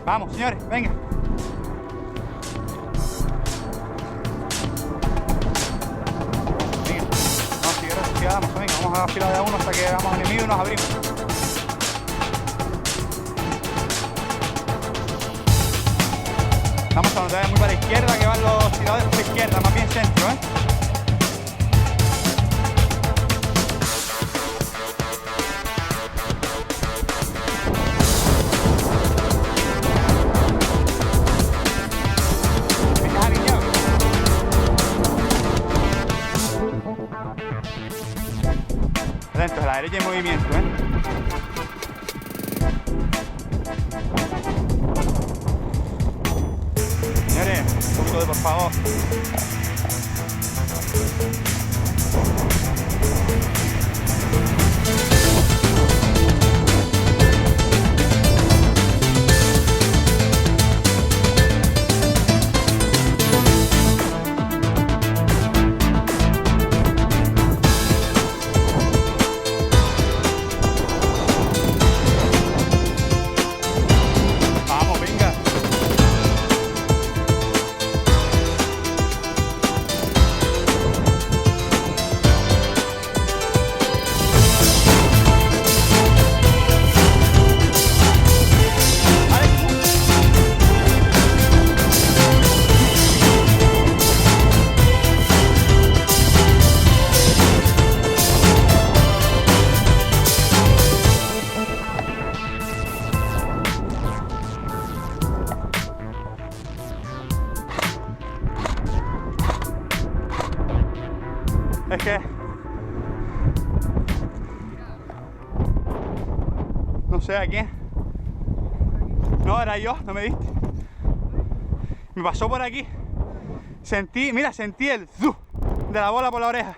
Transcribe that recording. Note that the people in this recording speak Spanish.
Vamos, señores, venga. Venga, no, si vamos, venga, vamos a la fila de uno hasta que veamos enemigos y nos abrimos. Vamos a notar muy para la izquierda, que van los tiradores por la izquierda, más bien centro, ¿eh? Atentos, a la derecha hay movimiento, ¿eh? Señores, un poquito de por favor. Es que no sé a quién. No, era yo, no me diste. Me pasó por aquí. Sentí, mira, sentí el zup de la bola por la oreja.